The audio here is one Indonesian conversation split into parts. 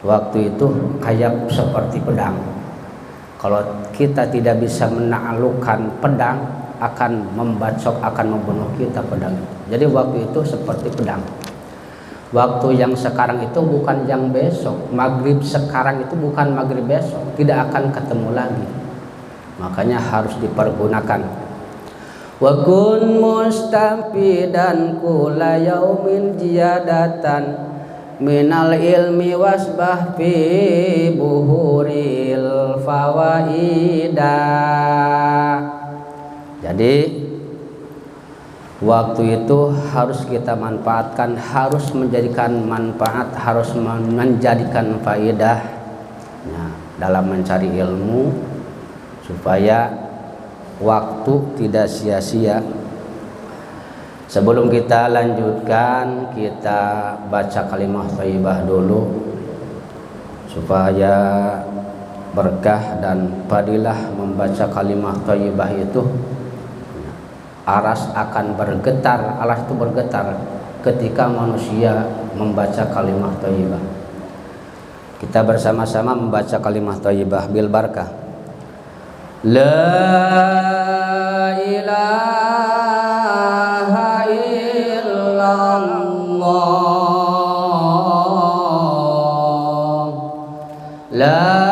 Waktu itu kayak seperti pedang. Kalau kita tidak bisa menaklukkan pedang, akan membacok, akan membunuh kita pedang itu. Jadi waktu itu seperti pedang. Waktu yang sekarang itu bukan yang besok. Maghrib sekarang itu bukan maghrib besok. Tidak akan ketemu lagi. Makanya harus dipergunakan. Wa kun mustafidan kula yaumin ziyadatan minal ilmi wasbah fi buhuril fawaida. Jadi waktu itu harus kita manfaatkan, harus menjadikan manfaat, harus menjadikan faedah dalam mencari ilmu supaya waktu tidak sia-sia. Sebelum kita lanjutkan, kita baca kalimah thayyibah dulu supaya berkah dan fadilah membaca kalimah thayyibah itu. Aras akan bergetar, alas itu bergetar ketika manusia membaca kalimah thayyibah. Kita bersama-sama membaca kalimah thayyibah bil barakah. La ilaha illallah, la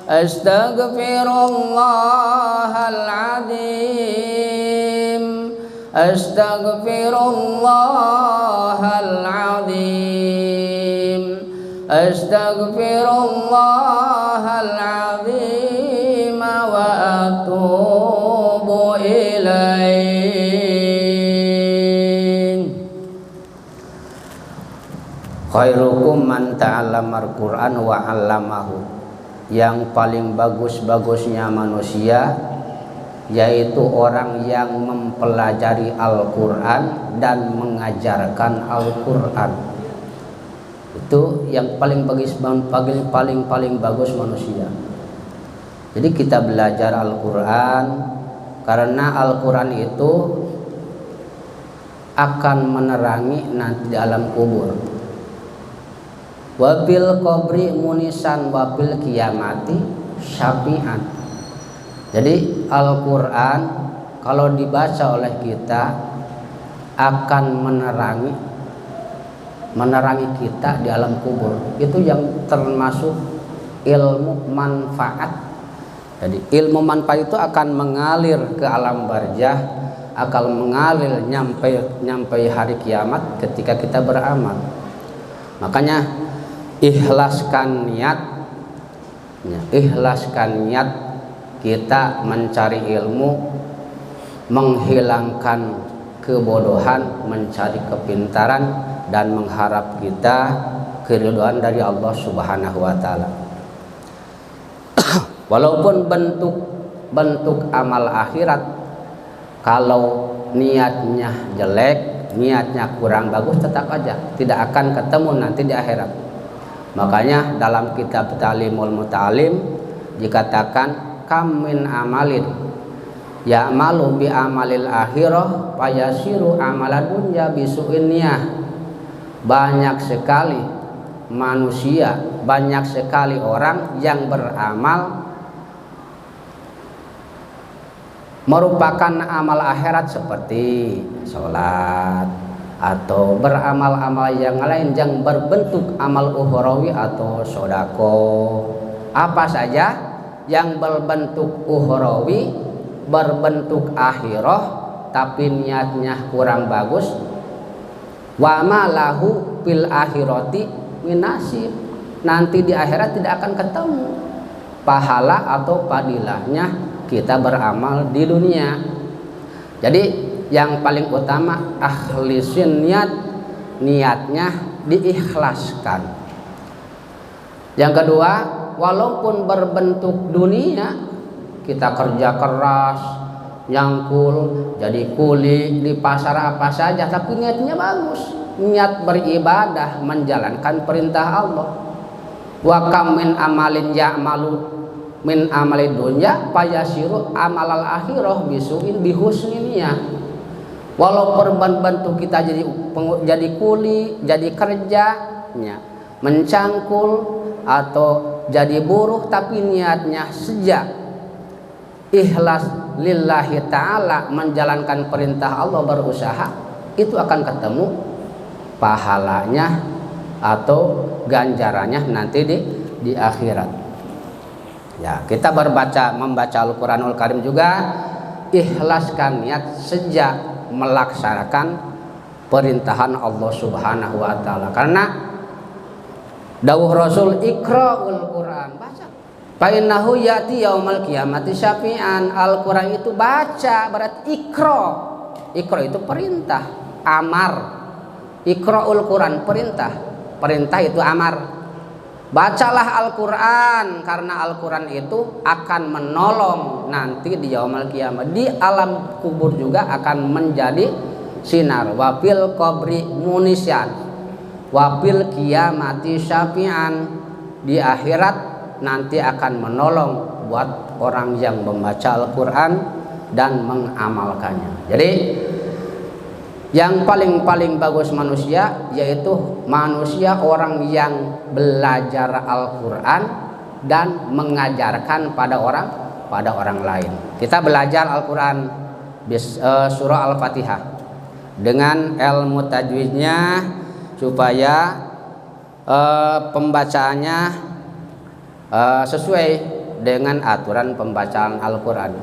Astaghfirullahaladzim, astaghfirullahaladzim, astaghfirullahaladzim wa atubu ilaih. Khairukum man ta'allamar Qur'an wa 'allamahu. Yang paling bagus-bagusnya manusia yaitu orang yang mempelajari Al-Quran dan mengajarkan Al-Quran. Itu yang paling bagus manusia. Jadi kita belajar Al-Quran karena Al-Quran itu akan menerangi nanti di alam kubur. Wabil qabri munisan wabil kiamati syafi'an. Jadi Al-Quran kalau dibaca oleh kita akan menerangi kita di alam kubur. Itu yang termasuk ilmu manfaat. Jadi ilmu manfaat itu akan mengalir ke alam barzah, akan mengalir nyampe hari kiamat ketika kita beramal. Makanya ikhlaskan niat kita mencari ilmu, menghilangkan kebodohan, mencari kepintaran, dan mengharap kita keridhaan dari Allah Subhanahu wa Ta'ala. Walaupun bentuk amal akhirat, kalau niatnya jelek, niatnya kurang bagus, tetap aja tidak akan ketemu nanti di akhirat. Makanya dalam kitab Ta'limul Muta'alim dikatakan kam min amalin ya'malu bi amalil akhirah fayasiru amalad dunya bisu'in niyah. Banyak sekali manusia, banyak sekali orang yang beramal merupakan amal akhirat seperti sholat atau beramal-amal yang lain yang berbentuk amal ukhrawi atau sodako. Apa saja yang berbentuk ukhrawi, berbentuk akhirah tapi niatnya kurang bagus, wa ma lahu fil akhirati min nasib, nanti di akhirat tidak akan ketemu pahala atau padilahnya kita beramal di dunia. Jadi yang paling utama akhlisin niat, niatnya diikhlaskan. Yang kedua, walaupun berbentuk dunia, kita kerja keras, nyangkul, jadi kuli di pasar apa saja, tapi niatnya bagus, niat beribadah, menjalankan perintah Allah. Wa kam min amalin ya'malu min amalid dunya fayasiru amalal akhirah bisuin bihusni niyah. Walaupun berbentuk kita jadi kuli, jadi kerjanya, mencangkul atau jadi buruh, tapi niatnya sejak ikhlas lillahi ta'ala, menjalankan perintah Allah, berusaha, itu akan ketemu pahalanya atau ganjarannya nanti di akhirat. Ya, kita membaca Al-Quranul Karim juga ikhlaskan niat sejak melaksanakan perintahan Allah Subhanahu wa taala. Karena dawuh Rasul iqra'ul Quran, baca. Fa innahu yati yaumal qiyamati syafi'an. Al-Quran itu baca, berarti iqra. Iqra itu perintah, amar. Iqra'ul Quran perintah. Perintah itu amar. Bacalah Al-Quran, karena Al-Quran itu akan menolong nanti di yaumul qiyamah, di alam kubur juga akan menjadi sinar. Wafil qabri munisyan, wafil qiyamati syafi'an, di akhirat nanti akan menolong buat orang yang membaca Al-Quran dan mengamalkannya. Jadi yang paling bagus manusia yaitu manusia orang yang belajar Al-Quran dan mengajarkan pada orang lain. Kita belajar Al-Quran surah Al-Fatihah dengan ilmu tajwidnya supaya pembacaannya sesuai dengan aturan pembacaan Al-Quran.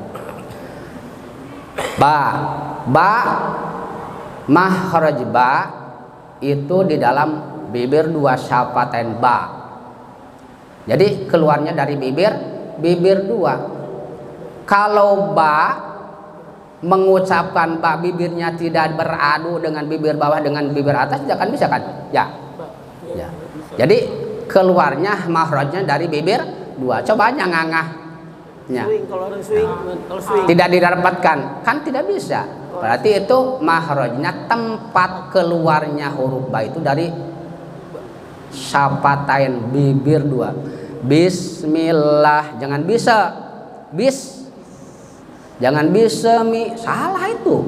Ba makhraj ba itu di dalam bibir dua syafatain ba. Jadi keluarnya dari bibir dua. Kalau ba mengucapkan ba, bibirnya tidak beradu dengan bibir bawah dengan bibir atas, tidak akan bisa kan? Ya. Jadi keluarnya makhrajnya dari bibir dua. Coba aja ngangah. Ya. Tidak didapatkan, kan tidak bisa. Berarti itu makhrajnya, tempat keluarnya huruf ba itu dari syafatain bibir dua. Bismillah, jangan bisa jangan bismi, salah itu.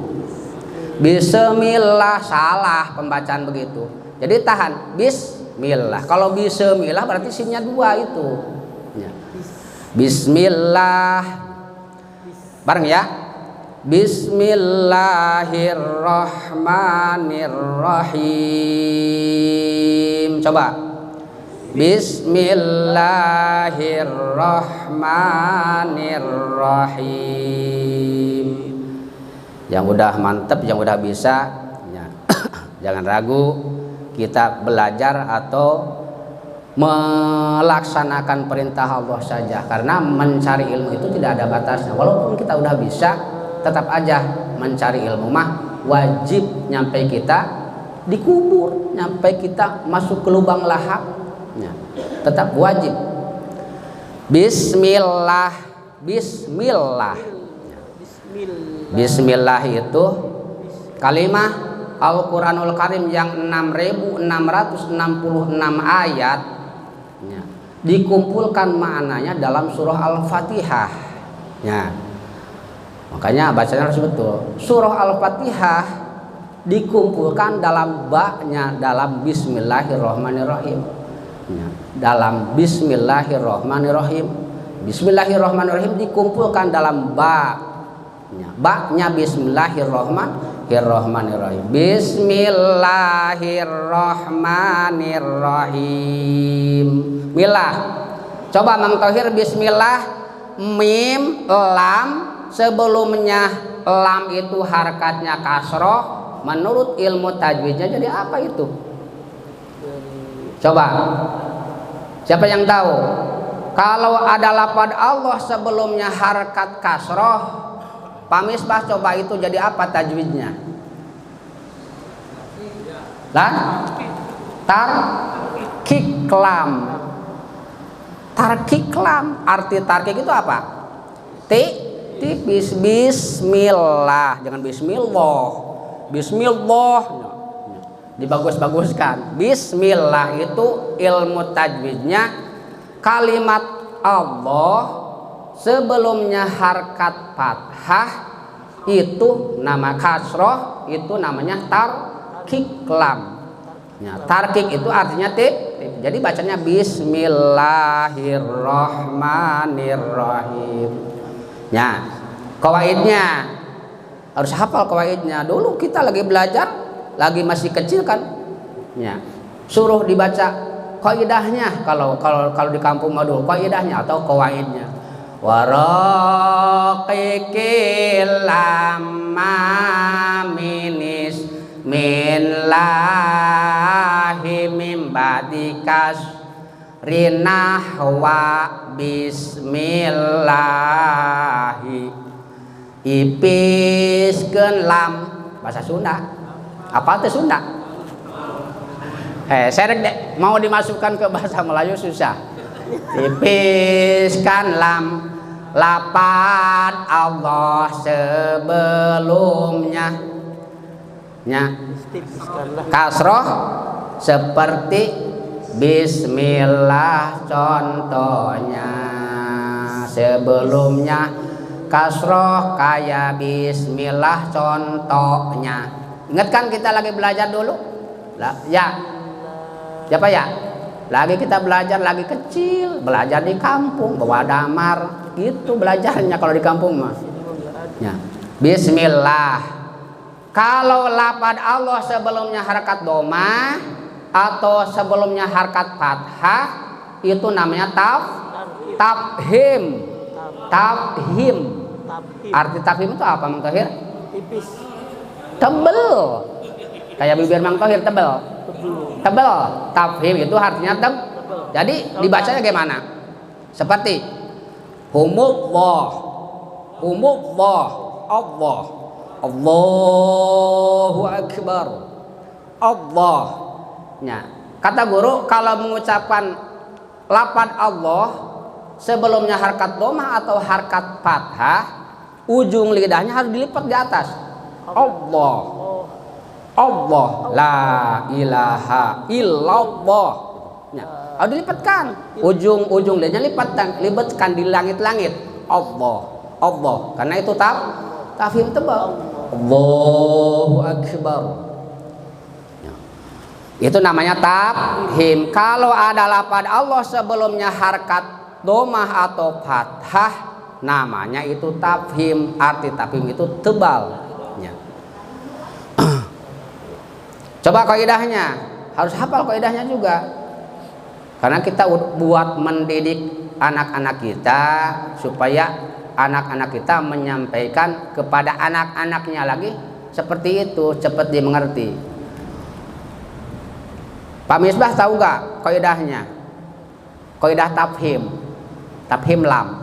Bismillah salah pembacaan begitu. Jadi tahan bismillah. Kalau bismillah berarti sinnya dua itu. Ya. Bismillah. Bareng ya. Bismillahirrahmanirrahim. Coba. Bismillahirrahmanirrahim. Yang udah mantep, yang udah bisa, ya. Jangan ragu, kita belajar atau melaksanakan perintah Allah saja, karena mencari ilmu itu tidak ada batasnya. Walaupun kita udah bisa, tetap aja mencari ilmu mah wajib nyampe kita dikubur, nyampe kita masuk ke lubang lahap, ya, tetap wajib. Bismillah. Bismillah itu kalimah Al-Quranul Karim yang 6.666 ayat, ya. dikumpulkan maknanya dalam surah Al-Fatihah. Ya. Makanya bacanya harus betul. Surah Al-Fatihah dikumpulkan dalam ba-nya dalam Bismillahirrahmanirrahim. Ya. Dalam Bismillahirrahmanirrahim. Bismillahirrahmanirrahim dikumpulkan dalam ba. Ya. Ba-nya Bismillahirrahmanirrahim. Bismillahirrahmanirrahim. Milah. Coba Mang Thohir bismillah mim lam sebelumnya lam itu harakatnya kasroh. Menurut ilmu tajwidnya jadi apa itu? Coba. Siapa yang tahu? Kalau ada lafaz Allah sebelumnya harakat kasroh, Pak Misbah coba itu jadi apa tajwidnya? Lah? Tarkiklam. Tarkiklam. Arti tarkik itu apa? Tipis. Bismillah. Jangan bismillah. Bismillah. Dibagus-baguskan. Bismillah itu ilmu tajwidnya kalimat Allah sebelumnya harkat fathah itu nama kasroh itu namanya tarkiklam. Ya, tarkik itu artinya tip. Jadi bacanya Bismillahirrahmanirrahim. Ya, kawaidnya harus hafal kawaidnya. Dulu kita lagi belajar, lagi masih kecil kan, ya, suruh dibaca kaidahnya. Kalau di kampung mah dulu kaidahnya atau kawaidnya. Waraqiqil lamma minis min lahi mim badikas rinahwa bismillahi ipiskeun lam bahasa Sunda. Apa itu Sunda? Serek deh, mau dimasukkan ke bahasa Melayu susah. Tipiskan lam lapad Allah sebelumnya nya kasroh seperti bismillah contohnya sebelumnya kasroh kayak bismillah contohnya. Ingat kan kita lagi belajar dulu lah, ya siapa ya lagi kita belajar lagi kecil belajar di kampung bawa damar gitu belajarnya kalau di kampung mah ya. Bismillah kalau lafaz Allah sebelumnya harakat doma atau sebelumnya harakat fathah itu namanya tafhim. Arti tafhim itu apa Mang Thohir? Tipis, tebel kayak bibir Mang Thohir tebel. Tafhim itu artinya tebel. Jadi dibacanya gimana? Seperti humullah Allah Allahu Akbar Allah. Ya. Kata guru kalau mengucapkan lafaz Allah sebelumnya harkat dhamma atau harkat fathah ujung lidahnya harus dilipat di atas. Allah la ilaha illallah. Ya. Harus dilipatkan ujung lidahnya lipatkan di langit-langit. Allah karena itu tafhim tebal. Allahu Akbar. Ya. Itu namanya tafhim. Kalau ada lafaz Allah sebelumnya harkat domah atau fathah namanya itu tafhim. Arti tafhim itu tebal. Ya. Coba kaidahnya harus hafal kaidahnya juga. Karena kita buat mendidik anak-anak kita supaya anak-anak kita menyampaikan kepada anak-anaknya lagi seperti itu cepat dimengerti. Pak Misbah tahu nggak kaidahnya? Kaidah tafhim lam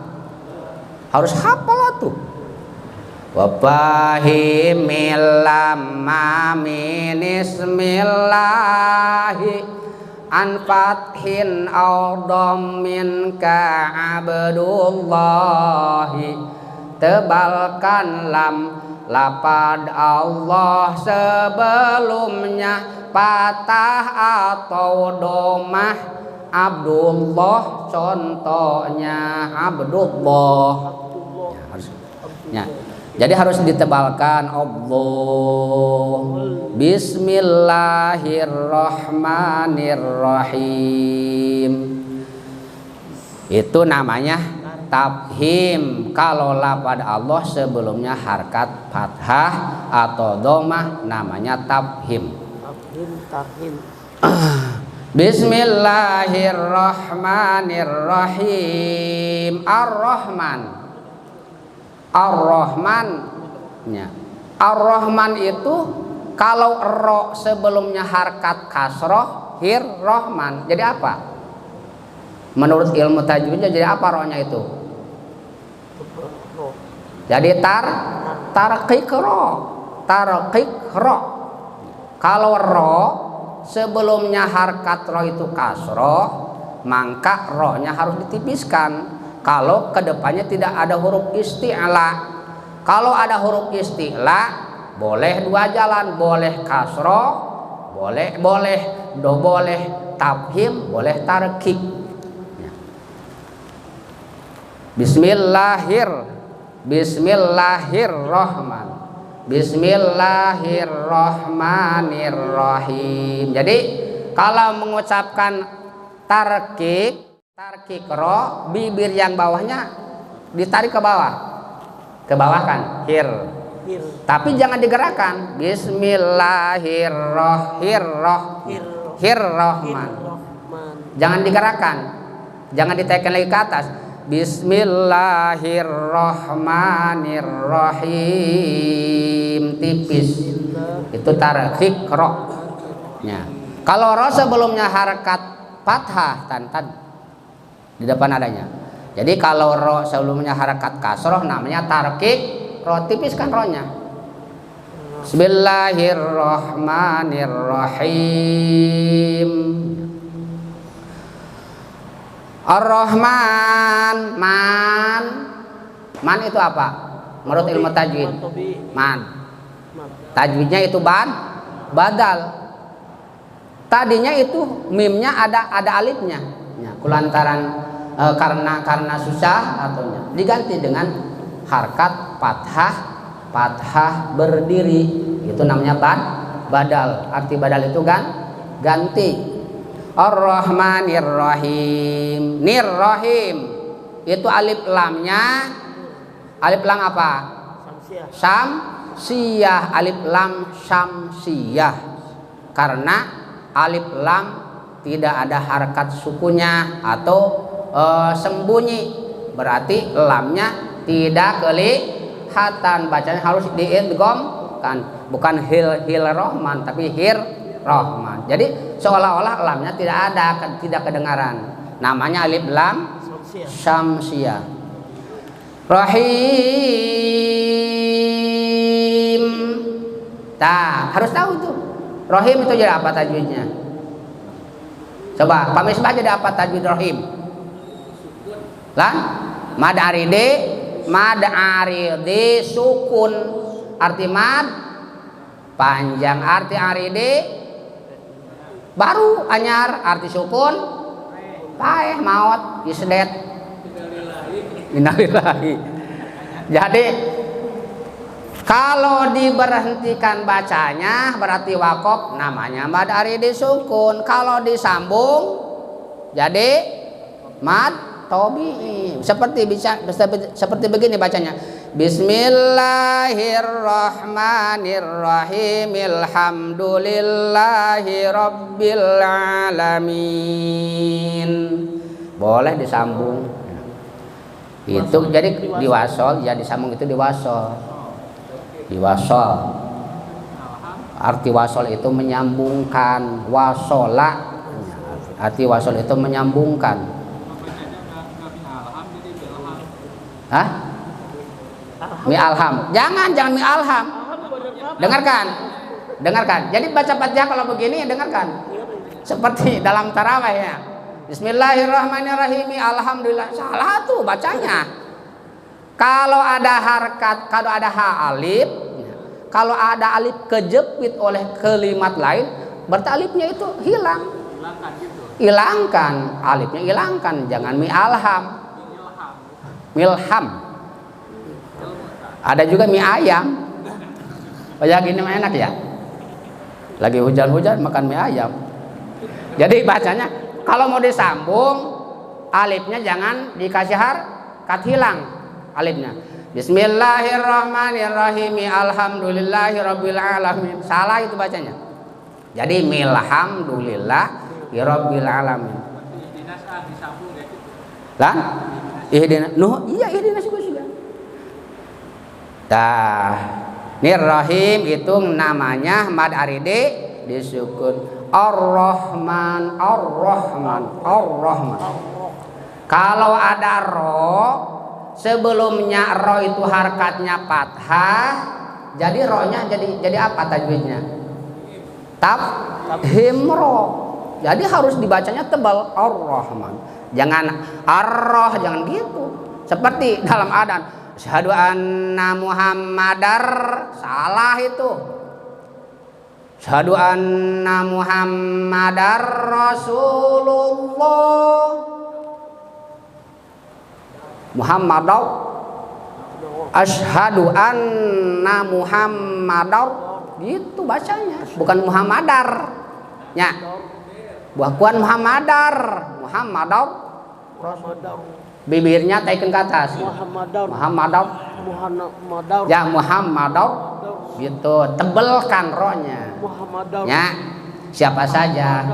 harus hafal tuh. Wafahimil lamma min ismillahi an fathin aw dhammin ka abdullahi. Tebalkan lam lafaz Allah sebelumnya patah atau domah Abdullah, contohnya Abdullah. Ya, harus. Ya. Jadi harus ditebalkan Allah. Bismillahirrahmanirrahim. Itu namanya tafhim. Kalau lafaz Allah sebelumnya harkat fathah atau dhammah namanya tafhim. Tafhim. Bismillahirrahmanirrahim. Ar-Rahman. Ar-Rahman, ya. Ar-Rahman itu kalau ro sebelumnya harkat kasroh, hir rahman. Jadi apa? Menurut ilmu tajwidnya jadi apa rohnya itu? Jadi tarqiq ro. Tarqiq ro. Kalau ro sebelumnya harkat ro itu kasroh, maka rohnya harus ditipiskan. Kalau kedepannya tidak ada huruf isti'la. Kalau ada huruf isti'la, boleh dua jalan, boleh kasroh, boleh tafhim, boleh tarkik. Bismillahirrahmanirrahim. Jadi kalau mengucapkan tarkik ro, bibir yang bawahnya ditarik ke bawah kan, hir. Tapi jangan digerakkan. Bismillahirrahmanirrahim. Jangan digerakkan, jangan ditaikkan lagi ke atas. Bismillahirrahmanirrahim, tipis. Itu tarqiq ro. Ya. Kalau ro sebelumnya harakat fathah tantan di depan adanya. Jadi kalau ro sebelumnya harakat kasroh namanya tarqiq ro, tipiskan rohnya. Bismillahirrahmanirrahim. Ar-Rahman, man itu apa? Menurut ilmu tajwid, man. Tajwidnya itu badal. Tadinya itu mimnya ada alifnya. Ya, kulantaran karena susah ataunya diganti dengan harkat fathah berdiri, itu namanya badal. Arti badal itu ganti. Ar-Rahmanirrahim. Nirrahim itu alif lamnya, alif lam apa? Syamsiyah. Alif lam syamsiyah, karena alif lam tidak ada harkat sukunya atau sembunyi, berarti lamnya tidak kelihatan, bacanya harus diidgham kan, bukan hil rahman tapi hir rahman. Jadi seolah-olah lamnya tidak ada, tidak kedengaran. Namanya alif lam syamsiyah. Rahim. Harus tahu tuh. Rahim itu jadi apa tajwidnya? Coba Pak Misbah jadi apa tajwid rahim? Lan mad aride sukun. Arti mad panjang, arti aride baru anyar, arti sukun paeh maot isdet. Innalillahi. Jadi kalau diberhentikan bacanya berarti waqaf, namanya mad aride sukun. Kalau disambung jadi mad tabi'i. Seperti begini bacanya. Bismillahirrahmanirrahim. Alhamdulillahi rabbil alamin. Boleh disambung. Itu jadi diwasol, ya disambung itu diwasol. Diwasol. Arti wasol itu menyambungkan, wasola. Arti wasol itu menyambungkan. Hah? Mi alham. Jangan mi alham. Dengarkan. Jadi baca Fatihah kalau begini dengarkan. Seperti dalam tarawih ya. Bismillahirrahmanirrahim. Alhamdulillah. Salah tuh bacanya. Kalau ada harkat, kalau ada ha alif, kalau ada alif kejepit oleh kalimat lain, berarti alifnya itu hilang. Hilangkan alifnya, hilangkan, jangan mi alham. Milham. Ada juga mie ayam. Oh ya gini mah enak ya. Lagi hujan-hujan makan mie ayam. Jadi bacanya kalau mau disambung alifnya jangan dikasih harkat, hilang alifnya. Bismillahirrahmanirrahim. Alhamdulillahirabbil alamin. Salah itu bacanya. Jadi milhamdulillahirabbil alamin. Lah? Ihdinas. Nuh, iya ihdinas juga. Tah, Nirrahim itu namanya mad aridi disukun. Ar-Rahman, Ar-Rahman, Ar-Rahman. Kalau ada ro, sebelumnya ro itu harkatnya fathah, jadi ro-nya jadi apa tajwidnya? Tafhim ro. Jadi harus dibacanya tebal, Ar-Rahman. Jangan ar-roh, jangan gitu. Seperti dalam adzan, asyhadu anna Muhammadar, salah itu. Asyhadu anna Muhammadar Rasulullah. Muhammadar. Asyhadu anna Muhammadar, gitu bacanya, bukan Muhammadar. Ya. Bukan Muhammadar, Muhammadar. Bibirnya taikan ke atas. Muhammadar. Ya Muhammadar. Gitu, tebelkan rohnya. Ya, siapa saja.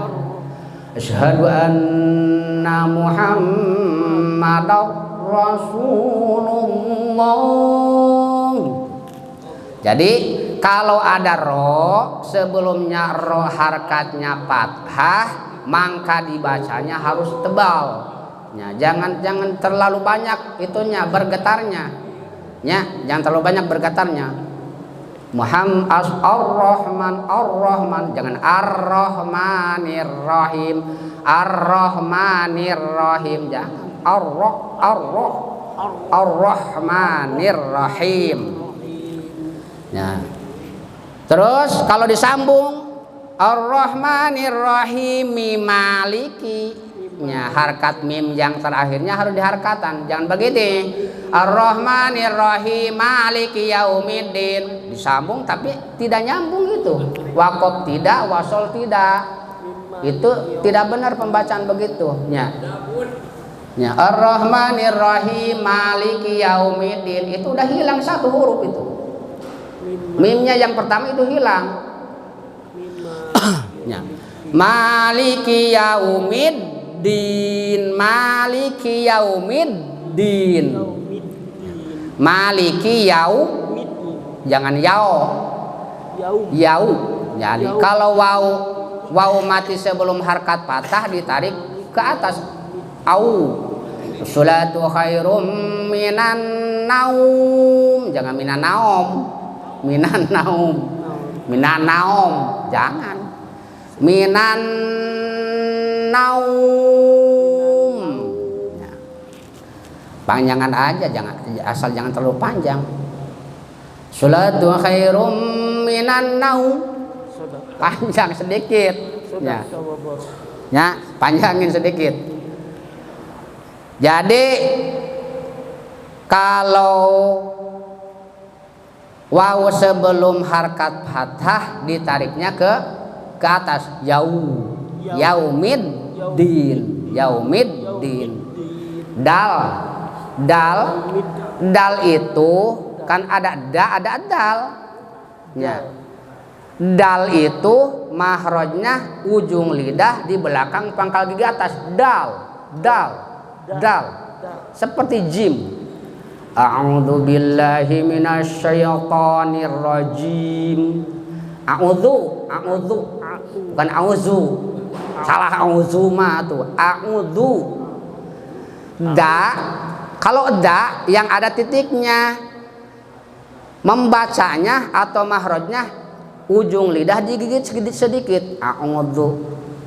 Asyhadu anna Muhammadar Rasulullah. Jadi kalau ada ro, sebelumnya ro harkatnya fathah, maka dibacanya harus tebal. Ya, jangan terlalu banyak itunya bergetarnya. Ya, jangan terlalu banyak bergetarnya. Muhammad Ar-Rahman, Ar-Rahman, jangan Ar-Rahmanir-Rahim, Ar-Rahmanir-Rahim, jangan Ar-Rahmanir-Rahim. Ya. Terus kalau disambung Ar-Rahmanir-Rahim Maliki, ya, harkat mim yang terakhirnya harus diharkatan, jangan begini. Ar-Rahmanir-Rahim Maliki Yaumiddin, disambung tapi tidak nyambung itu. Waqaf tidak, wasol tidak. Itu tidak benar pembacaan begitu. Ya. Ya, Ar-Rahmanir-Rahim Maliki Yaumiddin, itu udah hilang satu huruf itu. Mimnya yang pertama itu hilang. Ya. Maliki Yaumiddin, Maliki Yaumiddin, Maliki Yau, jangan yau, yau. Jadi kalau waw mati sebelum harkat patah ditarik ke atas. Au, salatu khairum minan naum, jangan minan naum. Minan naum, minan naum, jangan minan naum. Ya. Panjangan aja, asal jangan terlalu panjang. Salatu khairum minan naum, panjang sedikit. Ya, ya, panjangin sedikit. Jadi kalau waw sebelum harkat fathah ditariknya ke atas. Yaumiddin, Yaumiddin. Dal itu kan ada dal. Ya. Dal itu mahrojnya ujung lidah di belakang pangkal gigi atas. Dal. Seperti jim. A'udzu billahi minasyaitonir rajim. A'udzu, bukan auzu. Salah auzu mah tuh. A'udzu. Kalau yang ada titiknya, membacanya atau mahrojnya ujung lidah digigit sedikit.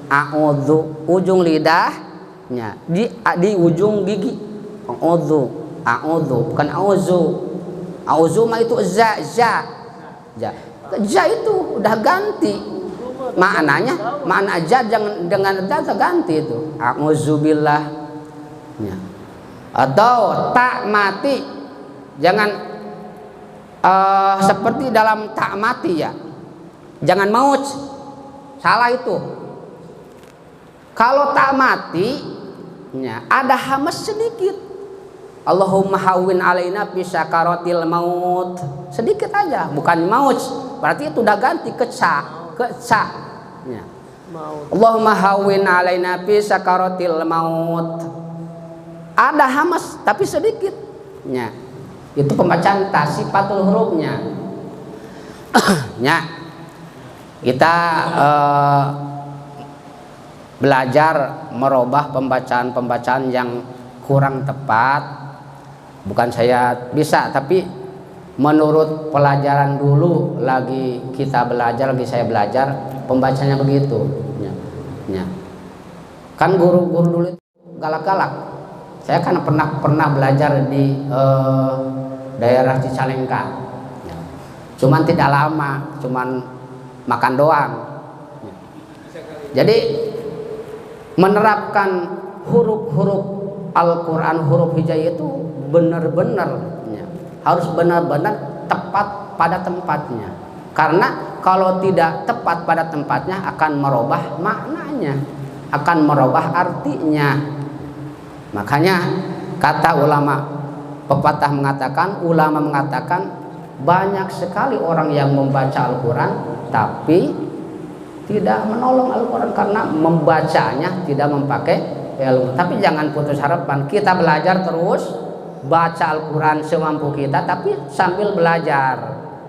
A'udzu, ujung lidahnya di ujung gigi. A'udzu, bukan auzu. Auzu mah itu za itu udah ganti. maknanya makna zat jangan dengan zat ganti itu. A'udzubillah. Ya. Atau tak mati, jangan seperti dalam tak mati ya. Jangan maut. Salah itu. Kalau tak mati ya, ada hamas sedikit. Allahumma hawwin alaina fi sakaratil maut. Sedikit aja, bukan maut. Berarti itu udah ganti ke sa. Ya. Allahumma hawwin alaina fi sakaratil maut. Ada hamas tapi sedikit. Ya. Itu pembacaan tasifatul hurufnya. Ya. Kita belajar merubah pembacaan-pembacaan yang kurang tepat. Bukan saya bisa, tapi menurut pelajaran dulu lagi kita belajar, lagi saya belajar, pembacanya begitu. Ya. Ya. Kan guru-guru dulu itu galak-galak. Saya kan pernah belajar di daerah Cicalengka. Ya. Cuman tidak lama, cuman makan doang. Ya. Jadi menerapkan huruf-huruf Al-Quran, huruf hijaiyah itu benar-benar ya, harus benar-benar tepat pada tempatnya. Karena kalau tidak tepat pada tempatnya akan merubah maknanya, akan merubah artinya. Makanya kata ulama, pepatah mengatakan, ulama mengatakan banyak sekali orang yang membaca Al-Quran tapi tidak menolong Al-Quran karena membacanya tidak memakai ilmu. Tapi jangan putus harapan, kita belajar terus, baca Al-Quran semampu kita, tapi sambil belajar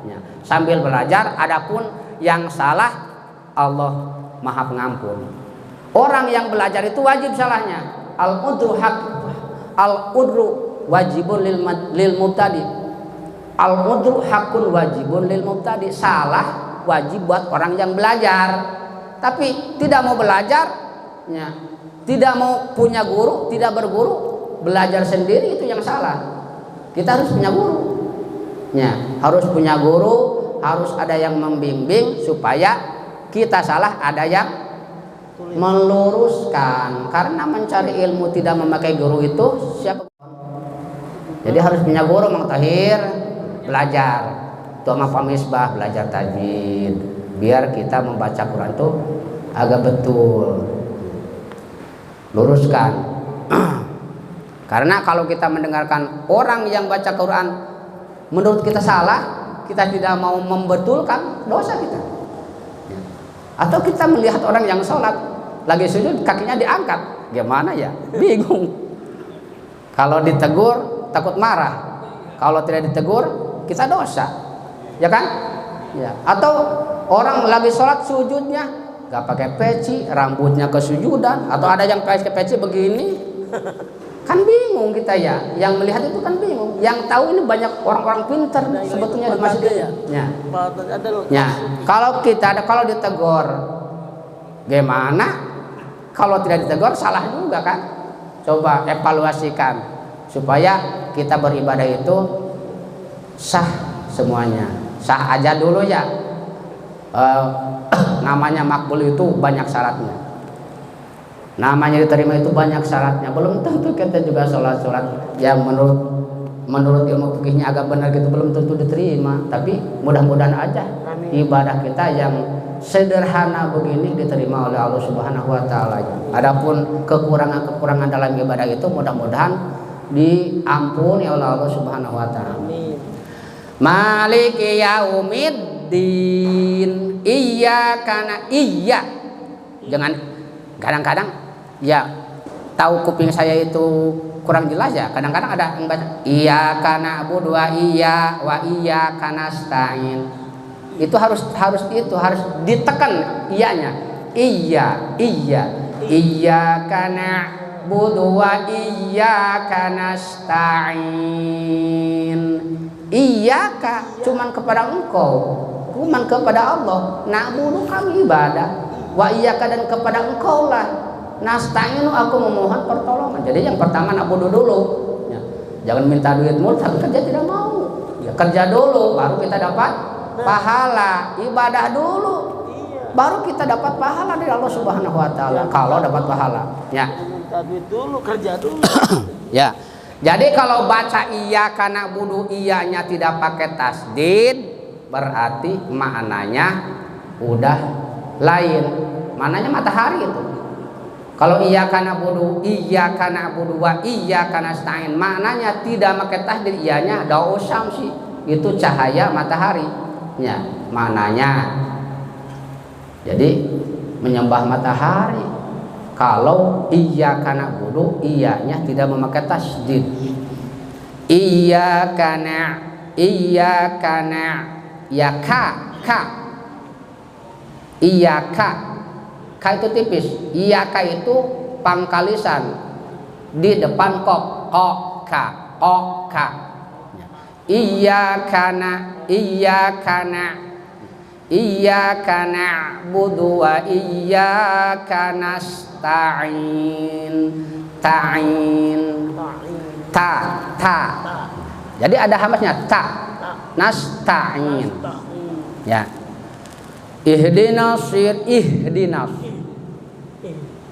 ya. Sambil belajar, adapun yang salah Allah Maha Pengampun. Orang yang belajar itu wajib salahnya. Al-udru haq, al-udru wajibun lil mubtadi. Al-udru hakun wajibun lil mubtadi. Salah wajib buat orang yang belajar, tapi tidak mau belajar ya, tidak mau punya guru, tidak berguru, belajar sendiri, itu yang salah. Kita harus punya guru ya, harus punya guru, harus ada yang membimbing supaya kita salah ada yang meluruskan. Karena mencari ilmu tidak memakai guru itu siapa? Jadi harus punya guru. Mang Tahir belajar tuh sama Pak Misbah, belajar tajwid biar kita membaca Quran tuh agak betul, luruskan. Karena kalau kita mendengarkan orang yang baca Quran menurut kita salah, kita tidak mau membetulkan, dosa kita. Atau kita melihat orang yang sholat lagi sujud kakinya diangkat, gimana ya? Bingung. Kalau ditegur takut marah, kalau tidak ditegur kita dosa, ya kan? Ya. Atau orang lagi sholat sujudnya gak pakai peci, rambutnya kesujudan, atau ada yang pakai peci begini, kan bingung kita ya. Yang melihat itu kan bingung. Yang tahu ini banyak orang-orang pintar sebetulnya di masjid. Ya. Ya. Kalau ditegur, gimana? Kalau tidak ditegur salah juga kan? Coba evaluasikan supaya kita beribadah itu sah semuanya. Sah aja dulu ya. Namanya makbul itu banyak syaratnya. Namanya diterima itu banyak syaratnya. Belum tentu kita juga sholat yang menurut ilmu fikihnya agak benar gitu, belum tentu diterima. Tapi mudah-mudahan aja ibadah kita yang sederhana begini diterima oleh Allah Subhanahu wa taala. Adapun kekurangan-kekurangan dalam ibadah itu mudah-mudahan diampuni oleh Allah Subhanahu wa taala. Maliki yaumiddin. Iyyaka iya. Jangan kadang-kadang ya, tahu kuping saya itu kurang jelas ya. Kadang-kadang ada yang baca iyyaka na'budu wa iyyaka nasta'in. Itu harus ditekan iyanya. Iya. Iyyaka na'budu wa iyyaka nasta'in. Iyyaka cuman kepada engkau, cuman kepada Allah. Na'budu kami ibadah. Wa iyyaka dan kepada engkau lah. Nasta'inu aku memohon pertolongan. Jadi yang pertama na'budu dulu. Ya. Jangan minta duit mulu tapi kerja tidak mau. Ya, kerja dulu baru kita dapat pahala. Ibadah dulu. baru kita dapat pahala dari Allah Subhanahu wa taala. Kalau dapat pahala, ya. Minta duit dulu, kerja dulu. Ya. Jadi kalau baca iyyaka na'budu, iyanya tidak pakai tasdid, berarti maknanya udah lain. Maknanya matahari itu. Kalau iyyaka na'budu wa iyyaka nasta'in, maknanya tidak pakai tasdid, iyanya dawu syamsi, itu cahaya matahari. Ya, maknanya. Jadi menyembah matahari. Kalau iyyaka na'budu, iyanya tidak memakai tasdid. Iyyaka ya ka. Iyyaka. Ka itu tipis. Iyyaka itu pangkalisan di depan kok. Ka. Iyyaka na'budu wa iyyaka nasta'in. Ta. Jadi ada hambasnya ta. Nasta'in. Ya. Ihdinas.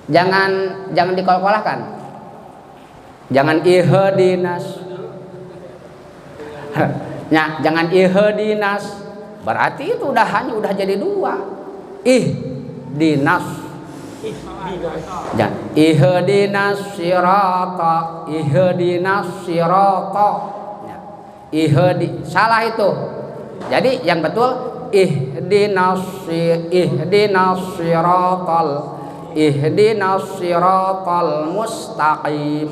Jangan dikol-kolahkan. Jangan ihdinas. Ya, jangan ihdinas. Berarti itu udah jadi dua. Ihdinas. Jangan ihdinas sirata. Ya. Salah itu. Jadi yang betul ihdinas siratal mustaqim.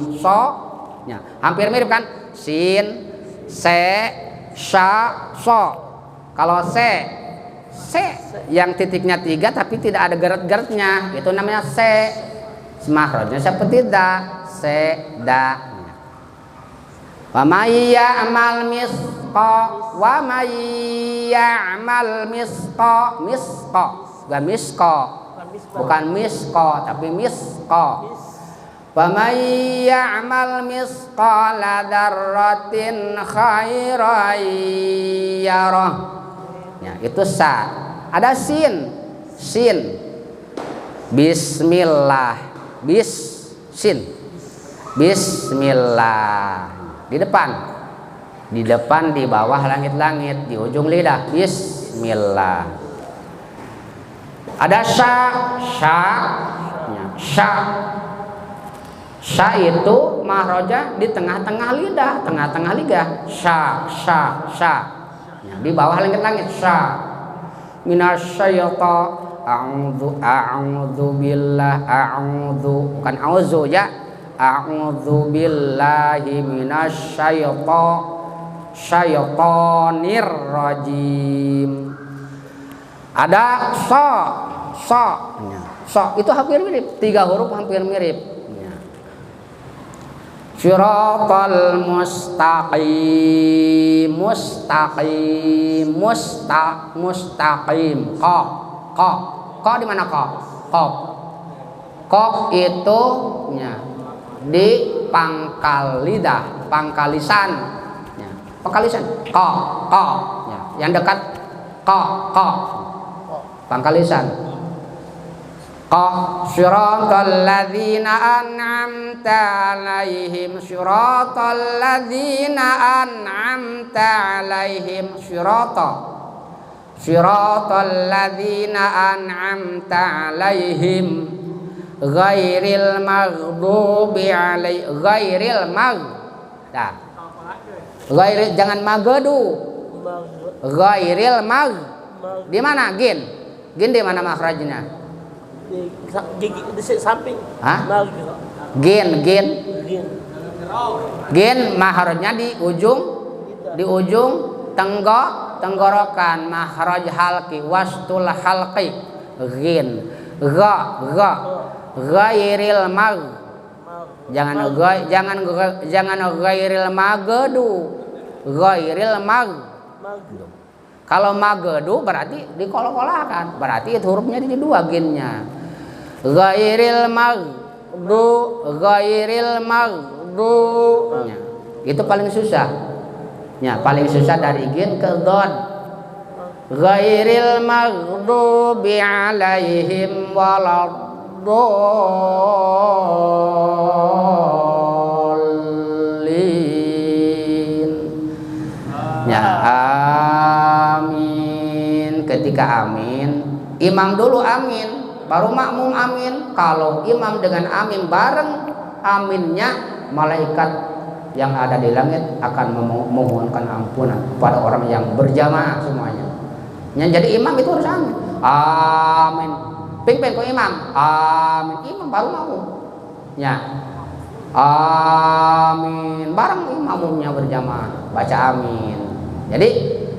Ya, hampir mirip kan? Sin, se, sya, so. Kalau se yang titiknya 3 tapi tidak ada geret-geretnya, itu namanya se. Makhrajnya seperti da, se, da. Wa may ya'mal misqa, bukan misqa, bukan misqa tapi misqa. Wa may ya'mal misqala dzarratin khairan yarah. Ya, itu sa. Ada sin. Bismillah. Bismillah. Di depan, di bawah langit-langit, di ujung lidah. Bismillah. Ada sya itu mahroja di tengah-tengah lidah, sya. Ya, di bawah langit-langit, sya. Minasyaitonir bukan auzu ya. A'udzu billahi minasyaitonir rajim. Ada so. Itu hampir mirip, 3 huruf hampir mirip. Syiratal mustaqim. Ko di mana ko? Ko itu ya, di pangkal lidah, pangkalisan. Ya, pangkalisan. Ko. Ya, yang dekat ko. Pangkalisan. Ko syiratal ladzina an'amta 'alaihim syiratal ladzina an'amta 'alaihim ghairil maghdubi 'alaihim jangan maghdu. Ghairil di mana gin di mana makhrajnya? Di samping. Hah? Gin makhrajnya di ujung tenggorokan, makhraj halqi, wastul halqi. Gin ghairil jangan ghairil maghdu. Kalau maghdu berarti dikol-kolakan, berarti itu hurufnya di 2 ginnya. Ghairil maghdu. Itu paling susah. Ya, paling susah dari gin ke dhad. ghairil maghdubi alaihim waladdallin. Ya, amin. Ketika amin, imam dulu amin, baru makmum amin. Kalau imam dengan amin bareng aminnya, malaikat yang ada di langit akan memohonkan ampunan pada orang yang berjamaah semuanya. Yang jadi imam itu harus amin. Amin. Ping-ping kok imam. Amin. Imam baru mau. Ya. Amin. Bareng imamnya berjamaah baca amin. Jadi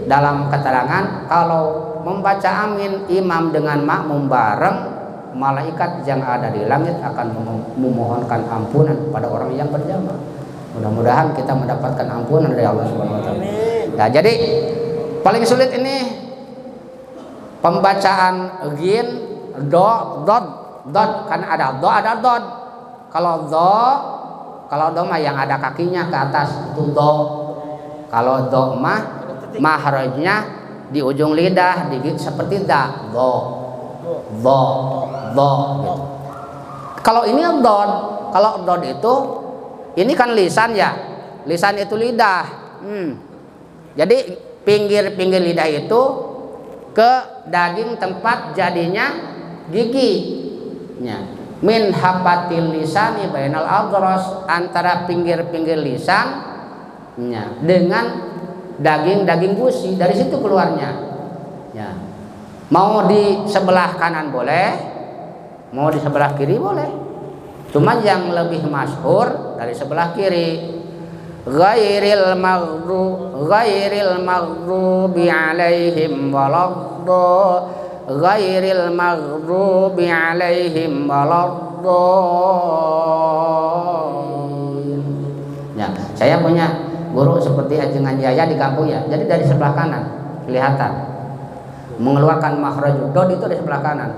dalam keterangan kalau membaca amin imam dengan makmum bareng, malaikat yang ada di langit akan memohonkan ampunan pada orang yang berjamaah. Mudah-mudahan kita mendapatkan ampunan dari Allah Subhanahu wa taala. Nah, jadi paling sulit ini pembacaan ghin, do, dod, kan ada do, ada dod. Kalau do mah yang ada kakinya ke atas itu do. Kalau do mah mahrajnya di ujung lidah digigit seperti da, do gitu. Kalau ini dod, kalau dod itu ini kan lisan ya, lisan itu lidah. Jadi pinggir-pinggir lidah itu ke daging tempat jadinya gigi. Min hafatil lisani bainal adras, antara pinggir-pinggir lisan dengan daging-daging gusi, dari situ keluarnya. Mau di sebelah kanan boleh, mau di sebelah kiri boleh. Cuman yang lebih masyhur dari sebelah kiri. Ghairil maghdubi alaihim waladdallin. Ya, saya punya guru seperti Ajengan Yaya di kampung ya. Jadi dari sebelah kanan kelihatan mengeluarkan makhraj dod itu dari sebelah kanan.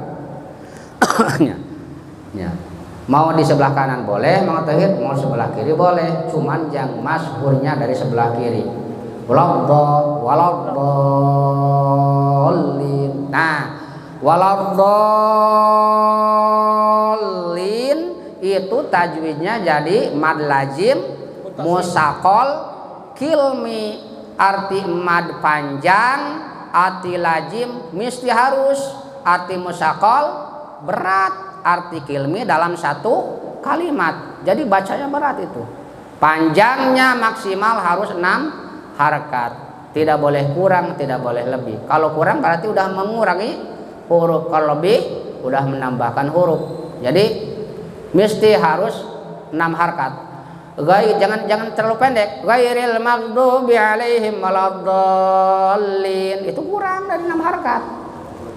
Ya. Mau di sebelah kanan boleh, mau sebelah kiri boleh, cuman yang masyhurnya dari sebelah kiri. Waladdallin. Nah, waladdallin itu tajwidnya jadi mad lazim musaqal kilmi, arti mad panjang, arti lazim mesti harus, arti musaqal berat, arti kilmi dalam satu kalimat. Jadi bacanya berat itu. Panjangnya maksimal harus 6 harakat. Tidak boleh kurang, tidak boleh lebih. Kalau kurang berarti udah mengurangi huruf, kalau lebih udah menambahkan huruf. Jadi mesti harus 6 harakat. Jangan terlalu pendek. Ghairil maghdubi alaihim waladdallin. Itu kurang dari 6 harakat.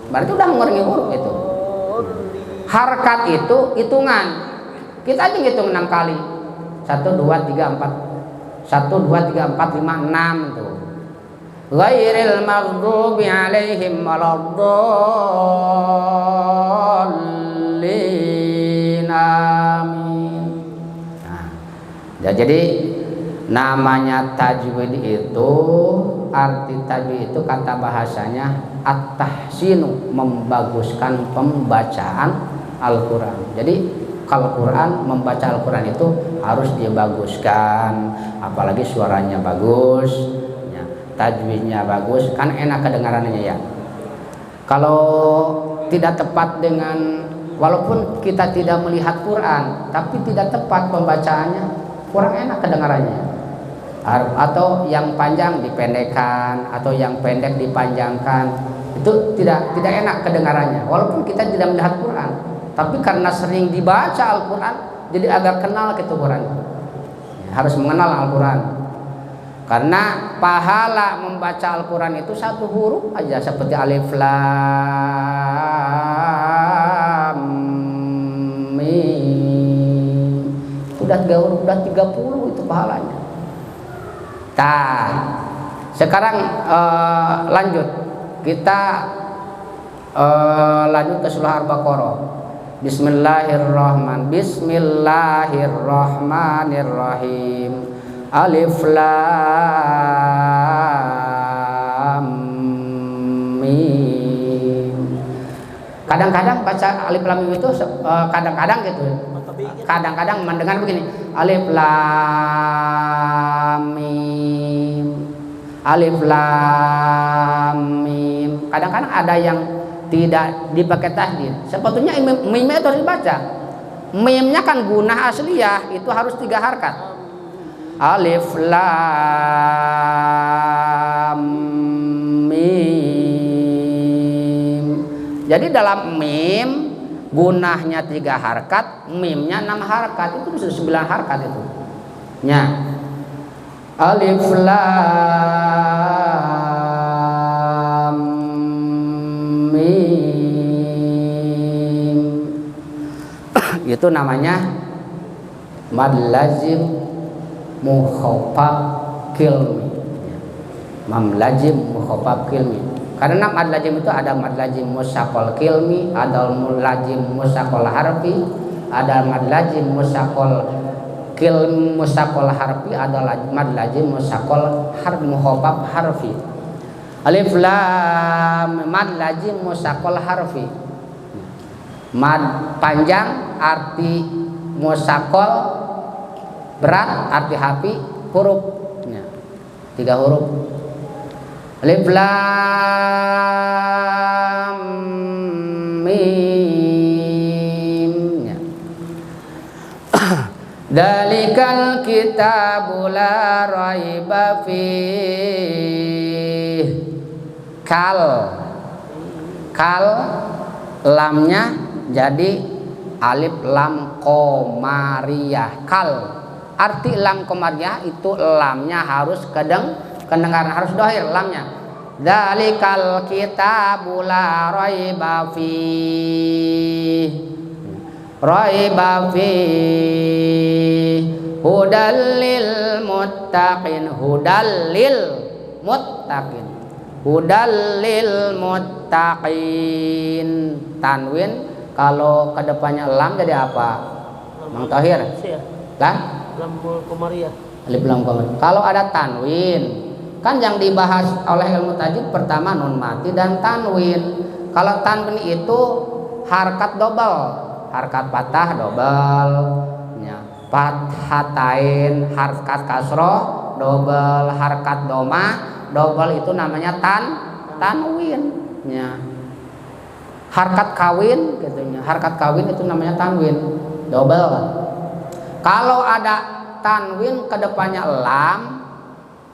Berarti udah mengurangi huruf itu. Harkat itu hitungan. Kita aja ngitung 6 kali. 1 2 3 4. 1 2 3 4 5 6 tuh. Ghairil maghdubi alaihim waladdallin. Amin. Nah, jadi namanya tajwid itu, arti tajwid itu kata bahasanya at-tahsinu, membaguskan pembacaan Al-Quran. Jadi kalau Quran, membaca Al-Quran itu harus dibaguskan, apalagi suaranya bagus, tajwidnya bagus, kan enak kedengarannya ya. Kalau tidak tepat dengan, walaupun kita tidak melihat Quran, tapi tidak tepat pembacaannya, kurang enak kedengarannya. Atau yang panjang dipendekkan, atau yang pendek dipanjangkan, itu tidak enak kedengarannya. Walaupun kita tidak melihat Quran, tapi karena sering dibaca Al-Quran, jadi agak kenal gitu Quran. Harus mengenal Al-Quran. Karena pahala membaca Al-Quran itu 1 huruf aja, seperti alif lam mim. Udah 3 huruf, udah 30 itu pahalanya. Sekarang lanjut. Kita lanjut ke surah Al-Baqarah. Bismillahirrahmanirrahim. Alif lam mim. Kadang-kadang baca alif lam mim itu kadang-kadang gitu. Kadang-kadang mendengar begini, alif lam mim, alif lam mim. Kadang-kadang ada yang tidak dipakai tasdid. Sebetulnya mimnya itu harus dibaca. Mimnya kan guna asliyah itu harus 3 harkat. Alif lam mim. Jadi dalam mim gunahnya 3 harkat, mimnya 6 harkat, itu 9 harkat itu. Nya. Alif lam mim. Itu namanya mad lazim mukhaffaf kilmi. Mad lazim mukhaffaf kilmi. Karena mad lazim itu ada mad lazim musaqqal kilmi, ada mad lazim musaqqal harfi, ada mad lazim musaqqal kilmi musaqqal harfi, ada mad lazim musaqqal harfi mukhaffaf harfi. Alif lam mad lazim musaqqal harfi. Mad panjang arti musaqqal, berat arti harfi, hurufnya 3 huruf. Alif lam mim. Dalikal kitabu la raiba fih. Kal lamnya jadi alif lam qamariyah. Kal arti lam qamariyah itu lamnya harus kedengaran, harus dohir lamnya. Dalikal kitabu la raiba fih. Raiba fih hudal lil muttaqin. Hudal lil muttaqin. Hudal lil muttaqin. Tanwin kalau kedepannya lam jadi apa? Mang Tahir? Lah? Lam qamariyah. Alif lam qamariyah. Kalau ada tanwin, kan yang dibahas oleh ilmu tajwid pertama nun mati dan tanwin. Kalau tanwin itu harkat dobel, harkat patah dobel, fathatain, harkat kasroh dobel, harkat domah dobel, itu namanya tanwin. Harkat kawin gitunya, harkat kawin itu namanya tanwin dobel. Kalau ada tanwin kedepannya lam,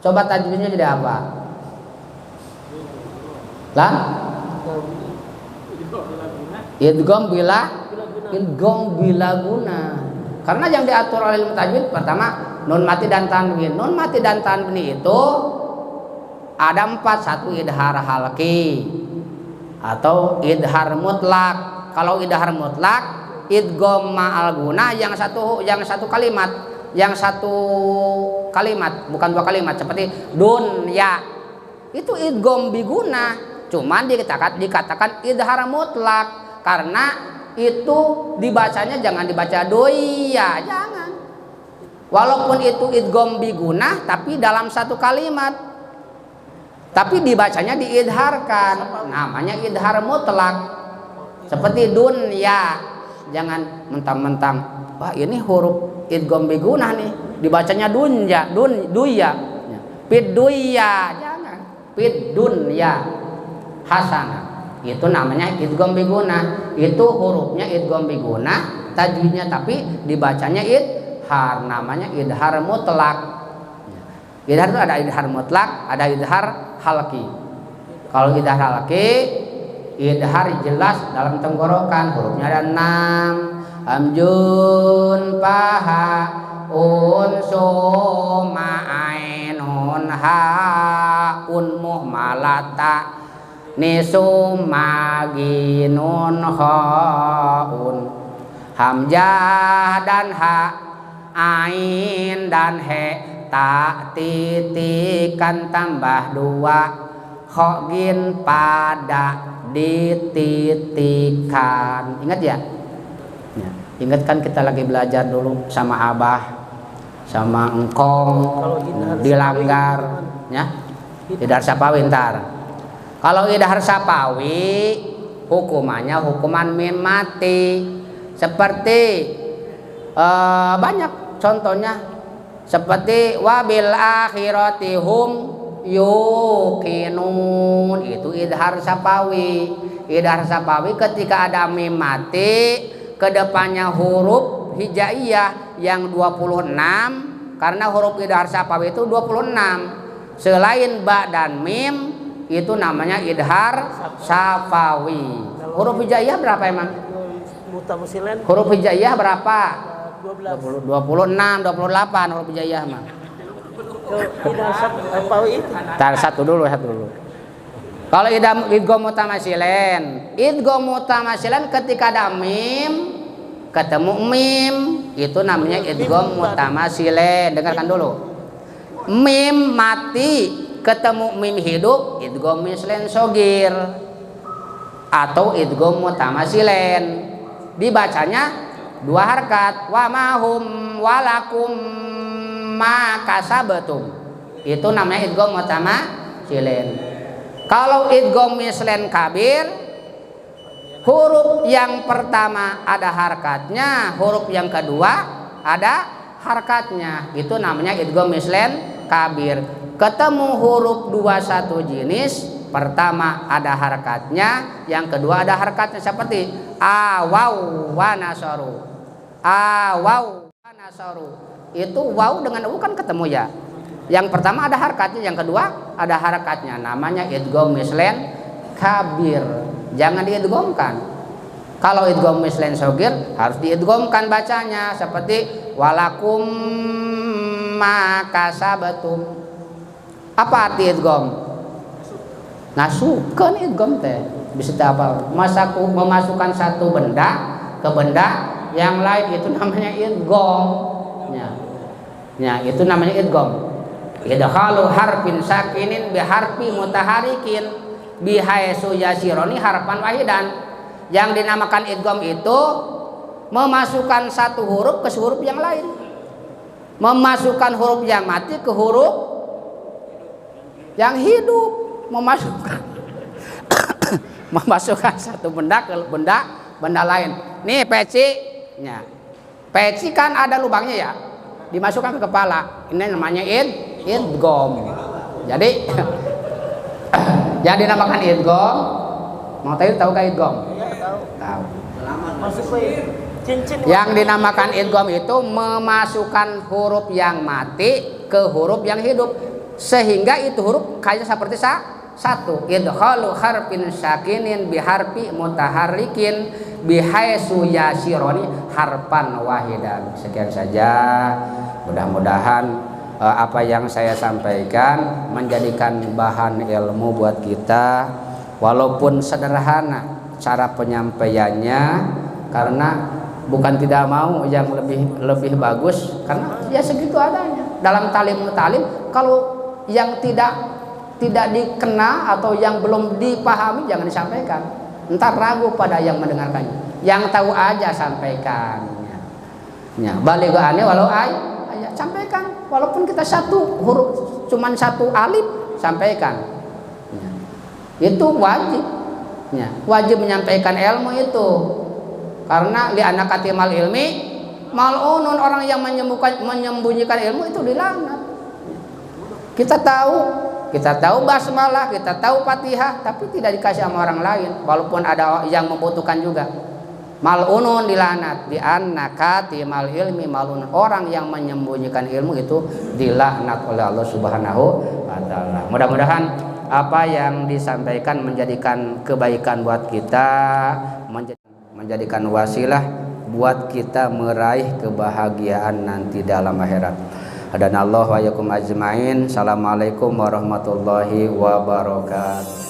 coba tajwidnya jadi apa? Lam? Idgham bila guna. Karena yang diatur oleh ilmu tajwid pertama nun mati dan tanwin. Nun mati dan tanwin itu ada 4. 1 idhar halqi atau idhar mutlak. Kalau idhar mutlak idgham ma'al guna yang satu kalimat, bukan 2 kalimat, seperti dunya itu idgham biguna, cuman dikatakan idhar mutlak karena itu dibacanya jangan dibaca doya, jangan. Walaupun itu idgham biguna tapi dalam 1 kalimat, tapi dibacanya diidharkan, namanya idhar mutlak. Seperti dunya, jangan mentang-mentang wah ini huruf idgham biguna nih, dibacanya dunya, duya, pid duya, jangan, pid dunya hasanah. Itu namanya idgham biguna. Itu hurufnya idgham biguna, tajwidnya tapi dibacanya idhar, namanya idhar mutlak. Idhar itu ada idhar mutlak, ada idhar halqi. Kalau idhar halqi, idhar jelas dalam tenggorokan, hurufnya ada 6. Hamjun paha unsum ainun haun muhmalata nisum maginun haun. Hamzah dan ha, ain dan he, tak titikan tambah 2, khogin pada dititikan. Ingat ya? Ingat kan kita lagi belajar dulu sama Abah, sama Engkong di Langgar, ya? Idhar Sapawi ntar. Kalau idhar Sapawi hukumannya hukuman mim mati. Seperti banyak contohnya, seperti wabil akhirati hum yuqinun, itu idhar sapawi. Idhar sapawi ketika ada mim mati kedepannya huruf hijaiyah yang 26, karena huruf idhar sapawi itu 26. Selain ba dan mim itu namanya idhar safawi. Huruf hijaiyah berapa emang? Mutamatsilan. Huruf hijaiyah berapa? 12. 26, 28 huruf hijaiyah mah. Idhar safawi itu. Tar satu dulu. Kalau idgham mutamasilen, idgham mutamasilen ketika ada mim ketemu mim itu namanya idgham mutamasilen. Dengarkan dulu. Mim mati ketemu mim hidup, idgham mislen sogir atau idgham mutamasilen. Dibacanya 2 harkat, wa mahum walakum ma kasabatum. Itu namanya idgham mutamasilen. Kalau idgham mislen kabir, huruf yang pertama ada harkatnya, huruf yang kedua ada harkatnya. Itu namanya idgham mislen kabir. Ketemu huruf 21 jenis, pertama ada harkatnya, yang kedua ada harkatnya, seperti awau wa nasaru. Awau wa nasaru. Itu waw dengan u kan ketemu ya. Yang pertama ada harkatnya, yang kedua ada harkatnya. Namanya idgham mislen kabir. Jangan diidghamkan. Kalau idgham mislen sogir harus diidghamkan bacanya, seperti walakum ma kasabatum. Apa arti idgham? Nasukan idgham teh bisa apa? Memasukkan satu benda ke benda yang lain, itu namanya idgham. Ya, itu namanya idgham. Idkhalu harfin sakinin biharfi mutaharikin bihaisu yasironi harfan wahidan. Yang dinamakan idgham itu memasukkan satu huruf ke huruf yang lain, memasukkan huruf yang mati ke huruf yang hidup, memasukkan satu benda ke benda lain. Nih peci, peci kan ada lubangnya ya, dimasukkan ke kepala. Ini namanya idgham. Jadi yang dinamakan idgham, mau tahu kan idgham? Tahu. Yang dinamakan idgham itu memasukkan huruf yang mati ke huruf yang hidup, sehingga itu huruf kayak seperti satu. Idkhalu harfin sakinin biharfi mutaharrikin bihaisu yasironi harfan wahidan. Sekian saja. Mudah-mudahan apa yang saya sampaikan menjadikan bahan ilmu buat kita, walaupun sederhana cara penyampaiannya, karena bukan tidak mau yang lebih bagus, karena ya segitu adanya. Dalam talim kalau yang tidak dikenal atau yang belum dipahami jangan disampaikan. Entar ragu pada yang mendengarkannya. Yang tahu aja sampaikan. Ya, balighannya walau ayat sampaikan. Walaupun kita satu huruf, cuman satu alif, sampaikan. Ya. Itu wajib. Ya, wajib menyampaikan ilmu itu. Karena li'anna katimal ilmi mal'unun, orang yang menyembunyikan ilmu itu dilaknat. Kita tahu basmalah, kita tahu Fatihah, tapi tidak dikasih sama orang lain, walaupun ada yang membutuhkan juga. Mal'unun dilaknat, li'anna katimal ilmi mal'unun, orang yang menyembunyikan ilmu itu dilaknat oleh Allah Subhanahu wa taala. Mudah-mudahan apa yang disampaikan menjadikan kebaikan buat kita, menjadikan wasilah buat kita meraih kebahagiaan nanti dalam akhirat. Hadanallahu wa iyyakum ajmain. Assalamualaikum warahmatullahi wabarakatuh.